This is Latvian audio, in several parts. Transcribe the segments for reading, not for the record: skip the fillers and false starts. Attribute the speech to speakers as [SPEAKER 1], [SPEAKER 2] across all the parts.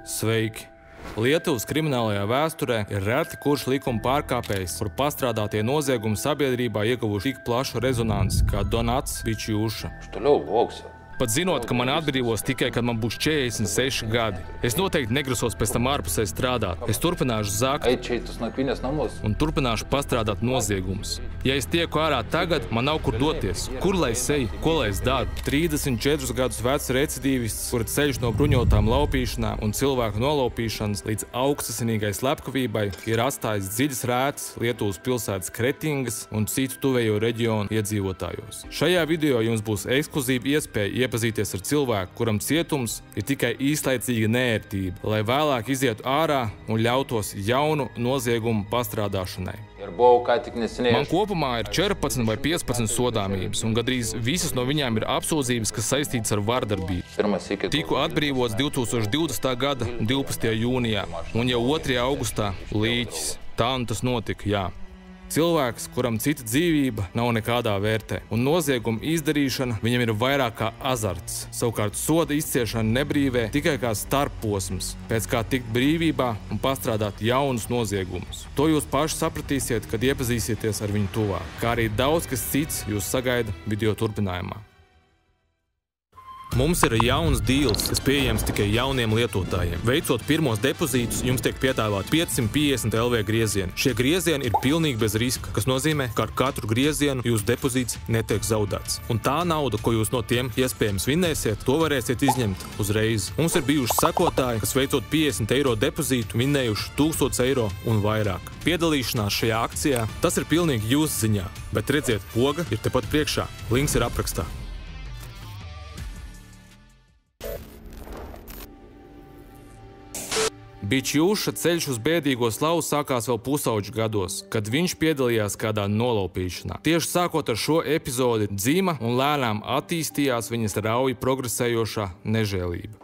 [SPEAKER 1] Sveiki! Lietuvas kriminālajā vēsturē ir reti kurš likuma pārkāpējs, kur pastrādātie noziegumi sabiedrībā ieguvuši tik plašu rezonanci kā Donats Bičjūša. Pat zinot, ka mani atbrīvos tikai, kad man būs 46 gadi, es noteikti negrasos pēc tam ārpusē strādāt. Es turpināšu zakt un turpināšu pastrādāt noziegumus. Ja es tieku ārā tagad, man nav kur doties. Kur lai es eju? Ko lai es daru? 34 gadus vecs recidīvists, kura ceļš no bruņotām laupīšanām un cilvēku nolaupīšanas līdz augstasinīgai slepkavībai ir atstājis dziļas rētas Lietuvas pilsētas Kretingas un citu tuvējo reģionu iedzīvotājos. Šajā video jums būs ekskluzīva iespēja iepazīties ar cilvēku, kuram cietums ir tikai īslaicīga neērtība, lai vēlāk izietu ārā un ļautos jaunu noziegumu pastrādāšanai. Man kopumā ir 14 vai 15 sodāmības, un gandrīz visas no viņām ir apsūdzības, kas saistītas ar vardarbību. Tiku atbrīvots 2020. gada 12. jūnijā, un jau 2. augustā līķis. Tā un tas notika, jā. Cilvēks, kuram cita dzīvība nav nekādā vērtē, un nozieguma izdarīšana viņam ir vairāk kā azarts. Savukārt soda izciešana nebrīvē tikai kā starpposms, pēc kā tikt brīvībā un pastrādāt jaunus noziegumus. To jūs paši sapratīsiet, kad iepazīsieties ar viņu tuvāk, kā arī daudz kas cits jūs sagaida video turpinājumā. Mums ir jauns dīls, kas pieejams tikai jauniem lietotājiem. Veicot pirmos depozītus, jums tiek piedāvāt 550 LV griezieni. Šie griezieni ir pilnīgi bez riska, kas nozīmē, ka ar katru griezienu jūsu depozīts netiek zaudēts. Un tā nauda, ko jūs no tiem iespējams vinnēsiet, to varēsiet izņemt uzreiz. Mums ir bijuši sekotāji, kas veicot 50 eiro depozītu, vinnējuši 1000 eiro un vairāk. Piedalīšanās šajā akcijā, tas ir pilnīgi jūsu ziņā, bet redziet, poga ir tepat priekšā. Links ir aprakstā. Bičjūša ceļš uz bēdīgo slavu sākās vēl pusauģu gados, kad viņš piedalījās kādā nolaupīšanā. Tieši sākot ar šo epizodi dzima un lēnām attīstījās viņas rauji progresējošā nežēlība.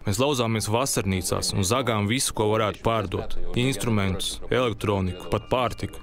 [SPEAKER 1] Mēs lauzāmies vasarnīcās un zagām visu, ko varētu pārdot. Instrumentus, elektroniku, pat pārtiku.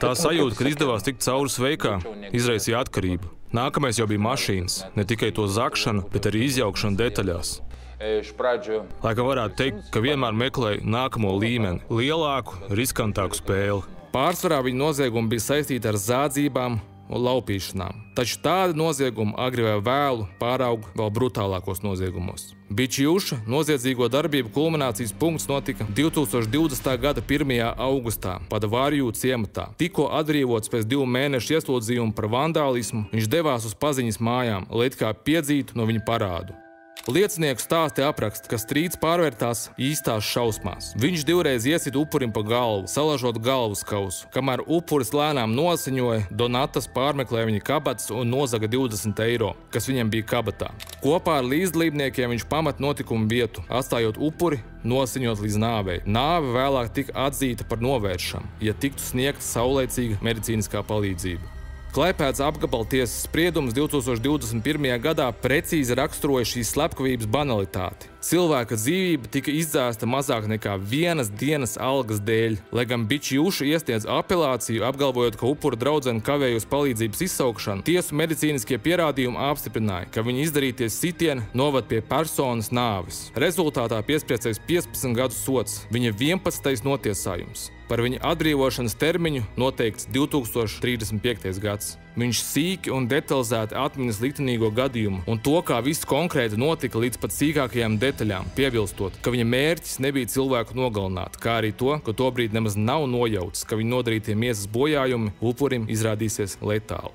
[SPEAKER 1] Tā sajūta, kad izdevās tikt cauri sveikā, izraisīja atkarību. Nākamais jau bija mašīnas, ne tikai to zakšana, bet arī izjaukšana detaļās. Laikam varētu teikt, ka vienmēr meklēju nākamo līmeni, lielāku, riskantāku spēli. Pārsvarā viņa noziegumi bija saistīti ar zādzībām un laupīšanām. Taču tāda nozieguma agri vai vēlu pārauga vēl brutālākos noziegumos. Bičjūša noziedzīgo darbību kulminācijas punkts notika 2020. gada 1. augustā Padvarju ciematā. Tikko atbrīvots pēc 2 mēnešu ieslodzījuma par vandālismu, viņš devās uz paziņas mājām, lai it kā piedzītu no viņa parādu. Liecinieku stāsti apraksta, ka strīds pārvērtās īstās šausmās. Viņš 2 reizes iesita upurim pa galvu, salaužot galvaskausu. Kamēr upuris lēnām nosiņoja, Donatas pārmeklēja viņa kabatas un nozaga 20 eiro, kas viņam bija kabatā. Kopā ar līdzdalībniekiem viņš pamet notikumu vietu, atstājot upuri nosiņot līdz nāvei. Nāve vēlāk tika atzīta par novēršamu, ja tiktu sniegta saulaicīga medicīniskā palīdzība. Klaipēdas apgabala tiesas spriedums 2021. gadā precīzi raksturoja šīs slepkavības banalitāti. Cilvēka dzīvība tika izdzēsta mazāk nekā 1 dienas algas dēļ, lai gan Bičjūša iesniedz apelāciju, apgalvojot, ka upura draudzene kavēja uz palīdzības izsaukšanu. Tiesu medicīniskie pierādījumi apstiprināja, ka viņa izdarītie sitieni novad pie personas nāves. Rezultātā piespriestais 15 gadu sods, viņa 11. notiesājums. Par viņa atbrīvošanas termiņu noteikts 2035. gads. Viņš sīki un detalizēti atminas liktenīgo gadījumu un to, kā viss konkrēti notika līdz pat sīkākajām detaļām, piebilstot, ka viņa mērķis nebija cilvēku nogalināt, kā arī to, ka tobrīd nemaz nav nojauts, ka viņa nodarītie miesas bojājumi upurim izrādīsies letāli.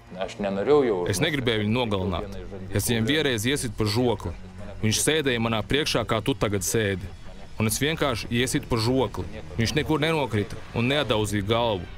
[SPEAKER 1] Es negribēju viņu nogalināt. Es viņam vienreiz iesitu pa žokli. Viņš sēdēja manā priekšā, kā tu tagad sēdi. Un es vienkārši iesitu pa žokli. Viņš nekur nenokrita un neatdauzīja galvu.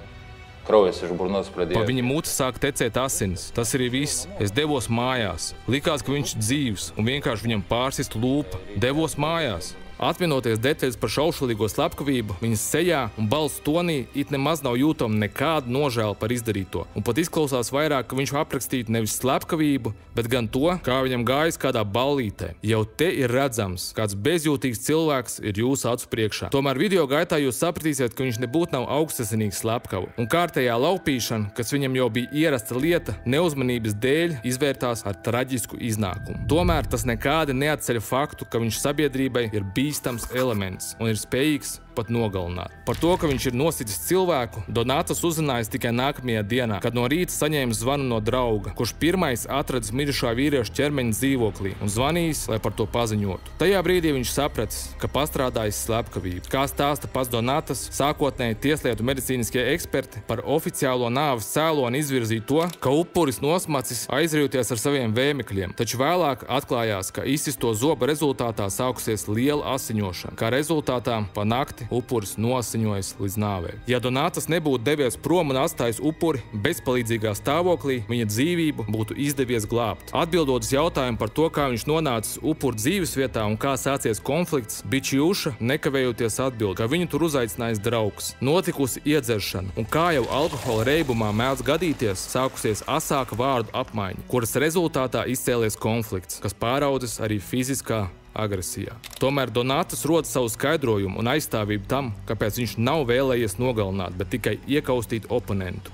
[SPEAKER 1] Pa viņa mutes sāk tecēt asinis. Tas arī viss. Es devos mājās. Likās, ka viņš dzīvs un vienkārši viņam pārsist lūpa. Devos mājās. Atminoties detaļas par šaušalīgo slepkavību, viņas sejā un balss tonī it nemaz nav jūtama nekāda nožēla par izdarīto. Un pat izklausās vairāk, ka viņš aprakstītu nevis slepkavību, bet gan to, kā viņam gājis kādā ballītē. Jau te ir redzams, kāds bezjūtīgs cilvēks ir jūsu acu priekšā. Tomēr video gaitā jūs sapratīsiet, ka viņš nebūtu nav augstasinīgs slepkava. Un kārtējā laupīšana, kas viņam jau bija ierasta lieta, neuzmanības dēļ izvērtās ar traģisku iznākumu. Tomēr tas nekādi neatceļ faktu, ka viņš sabiedrībai ir bīstams elements un ir spējīgs pat nogalināt. Par to, ka viņš ir nositis cilvēku, Donatas uzzinājis tikai nākamajā dienā, kad no rīta saņēma zvanu no drauga, kurš pirmais atradis mirušā vīrieša ķermeņa dzīvoklī un zvanījis, lai par to paziņotu. Tajā brīdī viņš sapratis, ka pastrādājis slepkavību. Kā stāsta pats Donatas, sākotnēji tieslietu medicīniskie eksperti par oficiālo nāves cēloni izvirzīja to, ka upuris nosmacis aizrījoties ar saviem vēmekļiem, taču vēlāk atklājās, ka izsisto zoba rezultātā sākusies liela asiņošana, kā rezultātā pa nakti upuris noasiņojas līdz nāvei. Ja Donatas nebūtu devies prom un atstājis upuri bezpalīdzīgā stāvoklī, viņa dzīvību būtu izdevies glābt. Atbildot uz jautājumu par to, kā viņš nonācis upura dzīvesvietā un kā sācies konflikts, Bičjuša nekavējoties atbild, ka viņu tur uzaicinājis draugs, notikusi iedzeršana un kā jau alkohola reibumā mēdz gadīties, sākusies asāka vārdu apmaiņa, kuras rezultātā izcēlies konflikts, kas pāraudzis arī fiziskā agresijā. Tomēr Donatas rod savu skaidrojumu un aizstāvību tam, kāpēc viņš nav vēlējies nogalināt, bet tikai iekaustīt oponentu.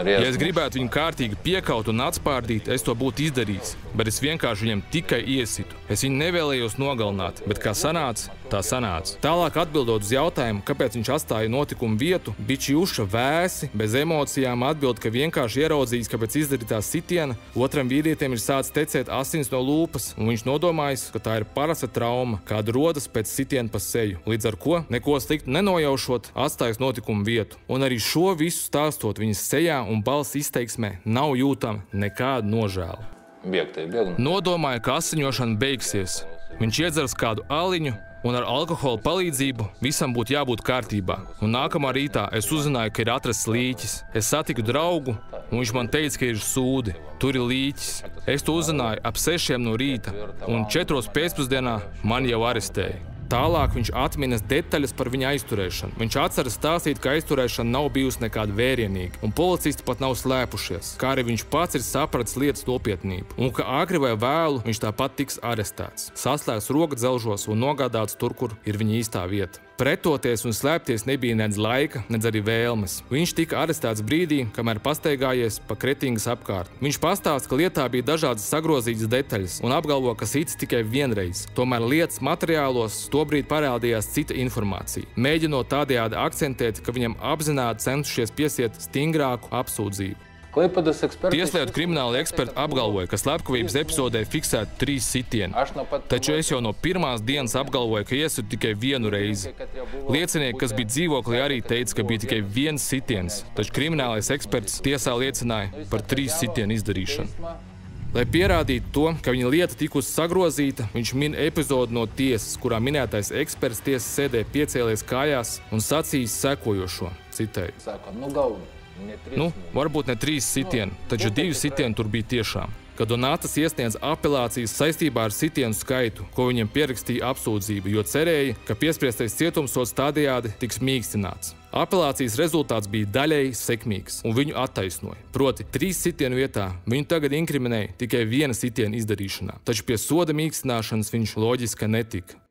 [SPEAKER 1] Ja es gribētu viņu kārtīgi piekaut un atspārdīt, es to būtu izdarījis, bet es vienkārši viņam tikai iesitu. Es viņu nevēlējos nogalināt, bet kā sanāca, tā sanāca. Tālāk atbildot uz jautājumu, kāpēc viņš atstāja notikumu vietu, Bičjuša vēsi, bez emocijām atbild, ka vienkārši ieraudzījis, ka pēc izdarītā sitiena otram vīrietim ir sācis tecēt asins no lūpas, un viņš nodomājis, ka tā ir parasta trauma, kāda rodas pēc sitiena pa seju, līdz ar ko, neko sliktu nenojaušot, atstājis notikumu vietu. Un arī šo visu stāstot, viņas sejā un balss izteiksmē nav jūtama nekāda nožēla. Nodomāja, ka asiņošana beigsies. Viņš iedzers kādu aliņu, un ar alkohola palīdzību visam būtu jābūt kārtībā. Un nākamā rītā es uzzināju, ka ir atrasts līķis. Es satiku draugu, un viņš man teica, ka ir sūdi. Tur ir līķis. Es to uzzināju ap 6 no rīta, un 4 pēcpusdienā mani jau arestēja. Tālāk viņš atminas detaļas par viņa aizturēšanu. Viņš atceras stāstīt, ka aizturēšana nav bijusi nekāda vērienīga, un policisti pat nav slēpušies, kā arī viņš pats ir sapratis lietas nopietnību, un ka agri vai vēlu viņš tāpat tiks arestēts, saslēgts rokadzelžos un nogādāts tur, kur ir viņa īstā vieta. Pretoties un slēpties nebija nedz laika, nedz arī vēlmes. Viņš tika arestēts brīdī, kamēr pastaigājies pa Kretingas apkārt. Viņš pastāsta, ka lietā bija dažādas sagrozītas detaļas un apgalvo, ka sitis tikai vienreiz. Tomēr lietas materiālos tobrīd parādījās cita informācija, mēģinot tādējādi akcentēt, ka viņam apzināti centušies piesiet stingrāku apsūdzību. Tieslietu krimināli eksperti apgalvoja, ka slepkavības epizodē fiksēti 3 sitieni, taču es jau no pirmās dienas apgalvoju, ka iesitu tikai vienu reizi. Liecinieki, kas bija dzīvoklī, arī teica, ka bija tikai viens sitiens, taču kriminālais eksperts tiesā liecināja par 3 sitienu izdarīšanu. Lai pierādītu to, ka viņa lieta tikusi sagrozīta, viņš min epizodu no tiesas, kurā minētais eksperts tiesas sēdē piecēlies kājās un sacījis sekojošo, citēju. Varbūt ne 3 sitieni, taču 2 sitieni tur bija tiešām. Kad Donatas iesniedz apelācijas saistībā ar sitienu skaitu, ko viņam pierakstīja apsūdzība, jo cerēja, ka piespriestais cietumsods tādējādi tiks mīkstināts. Apelācijas rezultāts bija daļēji sekmīgs, un viņu attaisnoja. Proti, 3 sitienu vietā viņu tagad inkriminēja tikai 1 sitienu izdarīšanā, taču pie soda mīkstināšanas viņš loģiski netika.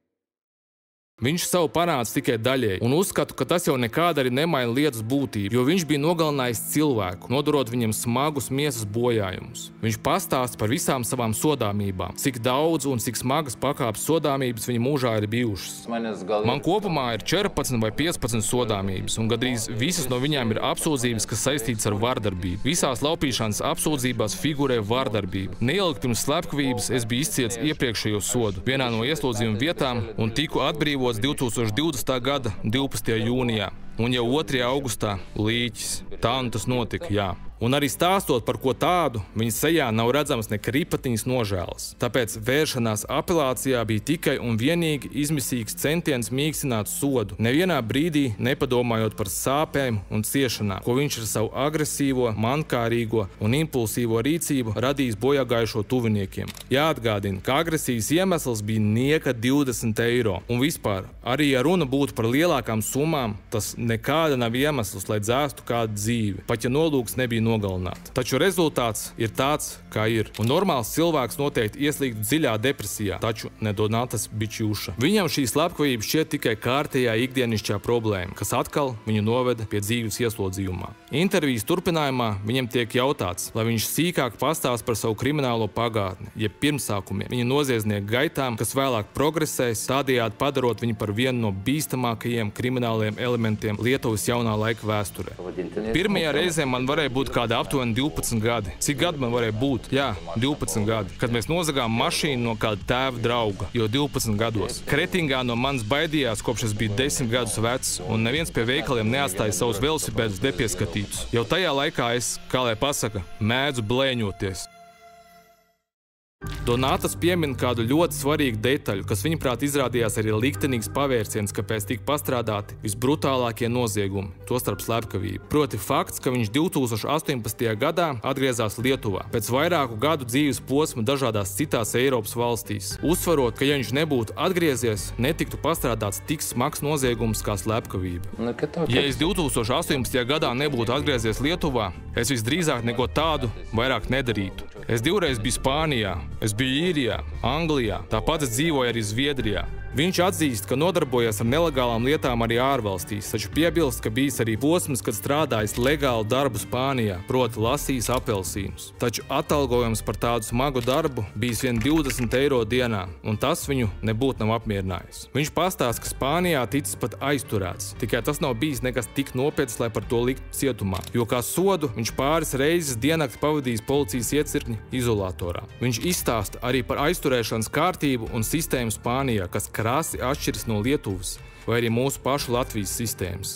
[SPEAKER 1] Viņš savu panāca tikai daļēji, un uzskatu, ka tas jau nekāda arī nemaina lietas būtību, jo viņš bija nogalinājis cilvēku, nodarot viņam smagus miesas bojājumus. Viņš pastāsta par visām savām sodāmībām, cik daudz un cik smagas pakāpes sodāmības viņa mūžā ir bijušas. Man kopumā ir 14 vai 15 sodāmības, un gandrīz visas no viņām ir apsūdzības, kas saistītas ar vardarbību. Visās laupīšanas apsūdzībās figurē vardarbība. Neilgi pirms slepkavības es biju izciets iepriekšējo sodu vienā no ieslodzījuma vietām un tiku atbrīvots 2020. gada 12. jūnijā, un jau 2. augustā līķis. Tā un tas notika, jā. Un arī stāstot par ko tādu, viņa sejā nav redzams ne kripatiņas nožēlas. Tāpēc vēršanās apelācijā bija tikai un vienīgi izmisīgs centiens mīkstināt sodu, nevienā brīdī nepadomājot par sāpēm un ciešanām, ko viņš ar savu agresīvo, mankārīgo un impulsīvo rīcību radījis bojāgājušo tuviniekiem. Jāatgādina, ka agresijas iemesls bija nieka 20 eiro, un vispār, arī ja runa būtu par lielākām summām, tas nekāda nav iemesls, lai dzēstu kādu dzīvi, pat ja nolūks nebija nogalināt. Taču rezultāts ir tāds, kā ir, un normāls cilvēks noteikti ieslīgtu dziļā depresijā, taču ne Donatas Bičjūša. Viņam šī slepkavība šķiet tikai kārtējā ikdienišķā problēma, kas atkal viņu noveda pie dzīves ieslodzījumā. Intervijas turpinājumā viņam tiek jautāts, lai viņš sīkāk pastāsta par savu kriminālo pagātni, jeb pirmsākumiem, viņa noziedznieku gaitām, kas vēlāk progresēs, tādējādi padarot viņu par vienu no bīstamākajiem krimināliem elementiem Lietuvas jaunā laika vēsturē. Pirmajā reizē man varēja būt kādi aptuveni 12 gadi. Cik gadi man varēja būt? Jā, 12 gadi. Kad mēs nozagām mašīnu no kāda tēva drauga, jo 12 gados. Kretingā no manis baidījās, kopš es biju 10 gadus vecs, un neviens pie veikaliem neatstāja savus velosipēdus nepieskatītus. Jau tajā laikā es, kā lai pasaka, mēdzu blēņoties. Donatas piemin kādu ļoti svarīgu detaļu, kas viņaprāt izrādījās arī liktenīgs pavērsiens, kāpēc tika pastrādāti visbrutālākie noziegumi, tostarp slepkavību. Proti fakts, ka viņš 2018. gadā atgriezās Lietuvā, pēc vairāku gadu dzīves posma dažādās citās Eiropas valstīs. Uzsvarot, ka ja viņš nebūtu atgriezies, netiktu pastrādāts tik smags noziegums kā slepkavība. Ja es 2018. gadā nebūtu atgriezies Lietuvā, es visdrīzāk neko tādu vairāk nedarītu. Es divreiz biju Spānijā, es biju Īrijā, Anglijā, tāpat es dzīvoju arī Zviedrijā. Viņš atzīst, ka nodarbojas ar nelegālām lietām arī ārvalstīs, taču piebilst, ka bijis arī posms, kad strādājis legālu darbu Spānijā, proti lasījis apelsīnus. Taču atalgojums par tādu smagu darbu bijis vien 20 eiro dienā, un tas viņu nebūtu nav apmierinājis. Viņš pastāsta, ka Spānijā ticis pat aizturēts, tikai tas nav bijis nekas tik nopietns, lai par to liktu cietumā, jo kā sodu viņš pāris reizes diennakti pavadījis policijas iecirkņa izolatorā. Viņš izstāsta arī par aizturēšanas kārtību un sistēmu Spānijā, kas krasi atšķiras no Lietuvas vai arī mūsu pašu Latvijas sistēmas.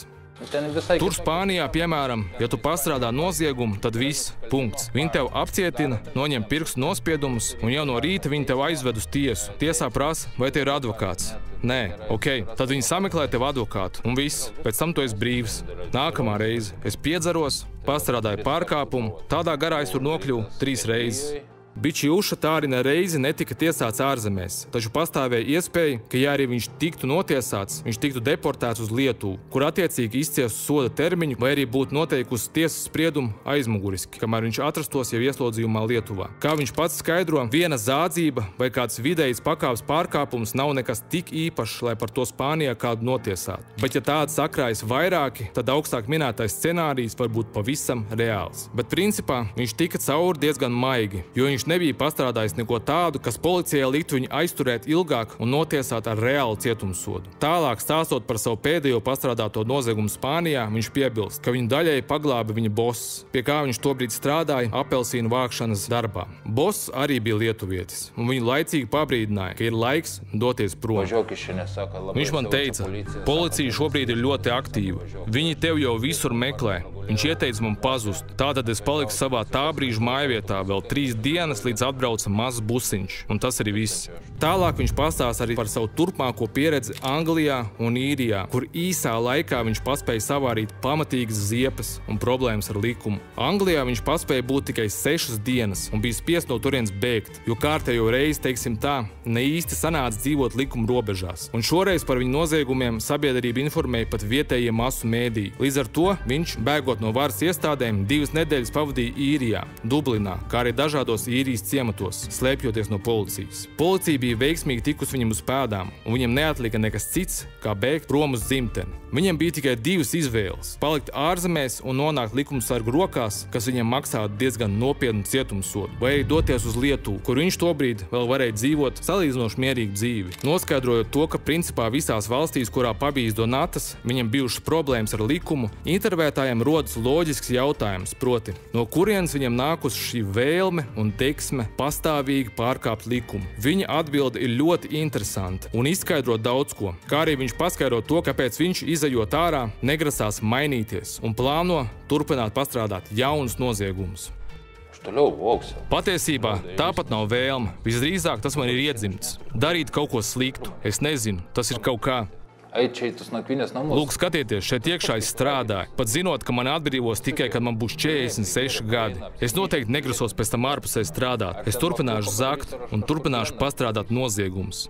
[SPEAKER 1] Tur Spānijā, piemēram, ja tu pastrādā noziegumu, tad viss, punkts. Viņi tev apcietina, noņem pirkstu nospiedumus, un jau no rīta viņi tev aizved uz tiesu. Tiesā prasa, vai te ir advokāts. Nē, ok, tad viņi sameklē tev advokātu, un viss, pēc tam tu esi brīvs. Nākamā reize es piedzeros, pastrādāju pārkāpumu, tādā garā es tur nokļuvu 3 reizes. Bičjūša tā arī nereizi netika tiesāts ārzemēs, taču pastāvēja iespēja, ka ja arī viņš tiktu notiesāts, viņš tiktu deportēts uz Lietuvu, kur attiecīgi izciestu soda termiņu vai arī būtu noteikusi tiesas spriedumu aizmuguriski, kamēr viņš atrastos jau ieslodzījumā Lietuvā. Kā viņš pats skaidro, viena zādzība vai kāds vidējs pakāpes pārkāpums nav nekas tik īpašs, lai par to Spānijā kādu notiesātu. Bet ja tādi sakrājas vairāki, tad augstāk minētais scenārijs var būt pavisam reāls. Bet principā viņš tika cauri diezgan maigi, jo viņš nebija pastrādājis neko tādu, kas policijai liktu viņu aizturēt ilgāk un notiesāt ar reālu cietumsodu. Tālāk stāstot par savu pēdējo pastrādāto noziegumu Spānijā, viņš piebilst, ka viņu daļēji paglāba viņa boss, pie kā viņš tobrīd strādāja apelsīnu vākšanas darbā. Boss arī bija lietuvietis, un viņu laicīgi pabrīdināja, ka ir laiks doties prom. Viņš man teica, policija šobrīd ir ļoti aktīva. Viņi tev jau visur meklē. Viņš ieteica man pazust. Tātad es paliku savā tā brīža mājvietā vēl 3 dienas, līdz atbrauca mazs busiņš, un tas arī viss. Tālāk viņš pastāsta arī par savu turpmāko pieredzi Anglijā un Īrijā, kur īsā laikā viņš paspēja savārīt pamatīgas ziepes un problēmas ar likumu. Anglijā viņš paspēja būt tikai 6 dienas un bija spiests no turienes bēgt, jo kārtējo reizi, teiksim tā, ne īsti sanāca dzīvot likuma robežās. Un šoreiz par viņu noziegumiem sabiedrība informēja pat vietējie masu mēdīji. Līdz ar to viņš, bēgot no varas iestādēm, 2 nedēļas pavadīja Īrijā, Dublinā, kā arī dažādos Īrijas ciematos, slēpjoties no policijas. Policija bija veiksmīgi tikus viņam uz pēdām, un viņam neatlika nekas cits, kā bēgt prom uz dzimteni. Viņam bija tikai 2 izvēles – palikt ārzemēs un nonākt likumsargu rokās, kas viņam maksātu diezgan nopietnu cietumsodu, vai arī doties uz Lietuvu, kur viņš tobrīd vēl varēja dzīvot salīdzinoši mierīgu dzīvi. Noskaidrojot to, ka principā visās valstīs, kurā pabijis Donatas, viņam bijušas problēmas ar likumu, intervētājiem rodas rodas loģisks jautājums, proti, no kurienes viņam nākus šī vēlme un deksme pastāvīgi pārkāpt likumu. Viņa atbilde ir ļoti interesanta un izskaidro daudz ko, kā arī viņš paskaidro to, kāpēc viņš izejot ārā negrasās mainīties un plāno turpināt pastrādāt jaunus noziegumus. Patiesībā tāpat nav vēlme. Visdrīzāk tas man ir iedzimts. Darīt kaut ko sliktu. Es nezinu, tas ir kaut kā. Lūk, skatieties, šeit iekšā es strādāju, pat zinot, ka mani atbrīvos tikai, kad man būs 46 gadi. Es noteikti negrasos pēc tam ārpusē strādāt. Es turpināšu zakt un turpināšu pastrādāt noziegumus.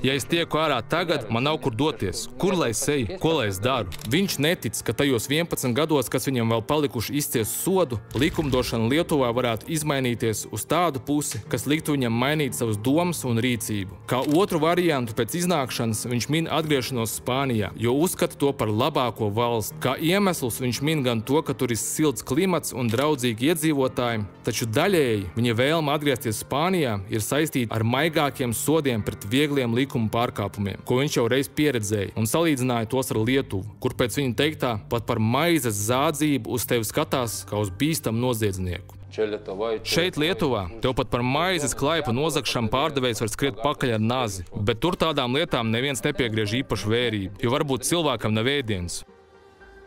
[SPEAKER 1] Ja es tieku ārā tagad, man nav kur doties. Kur lai es eju? Ko lai es daru? Viņš netic, ka tajos 11 gados, kas viņam vēl palikuši izciest sodu, likumdošana Lietuvā varētu izmainīties uz tādu pusi, kas liktu viņam mainīt savas domas un rīcību. Kā otru variantu pēc iznākšanas viņš min atgriešanos Spānijā, jo uzskata to par labāko valsti. Kā iemesls viņš min gan to, ka tur ir silts klimats un draudzīgi iedzīvotāji, taču daļēji viņa vēlme atgriezties Spānijā ir saistīta ar maigākiem sodiem pret viegliem likuma pārkāpumiem, ko viņš jau reiz pieredzēja, un salīdzināja tos ar Lietuvu, kur pēc viņa teiktā pat par maizes zādzību uz tevi skatās kā uz bīstamu noziedznieku. Šeit Lietuvā tev pat par maizes klaipa nozagšanu pārdevējs var skriet pakaļ ar nazi, bet tur tādām lietām neviens nepiegriež īpašu vērību, jo varbūt cilvēkam nav ēdienas.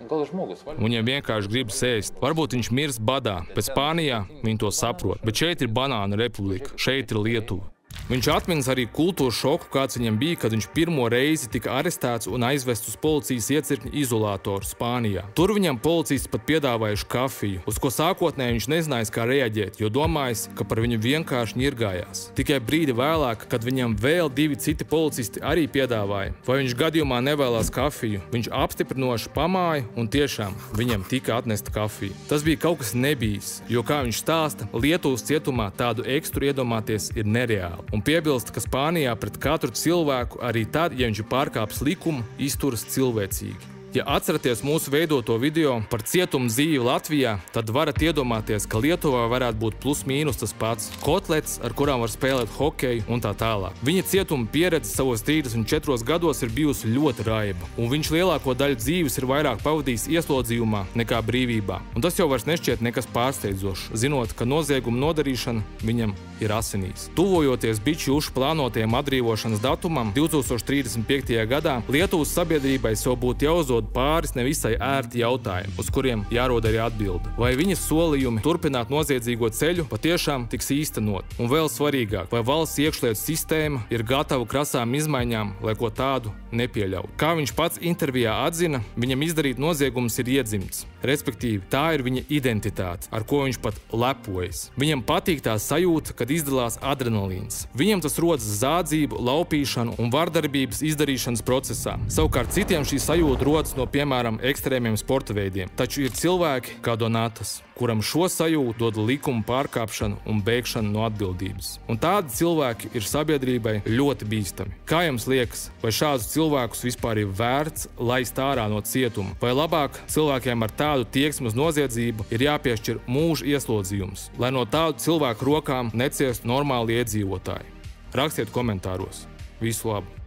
[SPEAKER 1] Viņam vienkārši gribas ēst. Varbūt viņš mirst badā, bet Spānijā viņi to saprot. Bet šeit ir banāna republika, šeit ir Lietuva. Viņš atminas arī kultūras šoku, kāds viņam bija, kad viņš pirmo reizi tika arestēts un aizvests uz policijas iecirkņa izolātoru Spānijā. Tur viņam policisti pat piedāvājuši kafiju, uz ko sākotnēji viņš nezinājis, kā reaģēt, jo domājis, ka par viņu vienkārši ņirgājās. Tikai brīdi vēlāk, kad viņam vēl 2 citi policisti arī piedāvāja, vai viņš gadījumā nevēlās kafiju, viņš apstiprinoši pamāja un tiešām viņam tika atnesta kafija. Tas bija kaut kas nebijis, jo, kā viņš stāsta, Lietuvas cietumā tādu ekstru iedomāties ir nereāli. Un piebilst, ka Spānijā pret katru cilvēku, arī tad, ja viņš ir pārkāpis likumu, izturas cilvēcīgi. Ja atceraties mūsu veidoto video par cietumu dzīvi Latvijā, tad varat iedomāties, ka Lietuvā varētu būt plus mīnus tas pats. Kotlets, ar kurām var spēlēt hokeju un tā tālāk. Viņa cietuma pieredze savos 34 gados ir bijusi ļoti raiba, un viņš lielāko daļu dzīves ir vairāk pavadījis ieslodzījumā nekā brīvībā. Un tas jau vairs nešķiet nekas pārsteidzošs, zinot, ka nozieguma nodarīšana viņam ir asinīs. Tuvojoties Bičušu plānotajam atbrīvošanas datumam 2035. gadā, Lietuvas sabiedrībai sev būtu jāuzdod pāris nevisai ērti jautājumi, uz kuriem jārod arī atbilde. Vai viņas solījumi turpināt noziedzīgo ceļu patiešām tiks īstenot? Un vēl svarīgāk, vai valsts iekšlietu sistēma ir gatava krasām izmaiņām, lai ko tādu nepieļautu? Kā viņš pats intervijā atzina, viņam izdarīt noziegums ir iedzimts. Respektīvi, tā ir viņa identitāte, ar ko viņš pat lepojas. Viņam patīk tā sajūta, kad izdalās adrenalīns. Viņam tas rodas zādzību, laupīšanu un vardarbības izdarīšanas procesā. Savukārt citiem šī sajūta rodas no, piemēram, ekstrēmiem sporta veidiem. Taču ir cilvēki kā Donatas, kuram šo sajūtu dod likuma pārkāpšana un bēgšana no atbildības. Un tādi cilvēki ir sabiedrībai ļoti bīstami. Kā jums liekas, vai šādus cilvēkus vispār ir vērts laist ārā no cietuma? Vai labāk cilvēkiem ar tādu tieksmi uz noziedzību ir jāpiešķir mūža ieslodzījums, lai no tādu cilvēku rokām neciestu normāli iedzīvotāji? Rakstiet komentāros. Visu labu!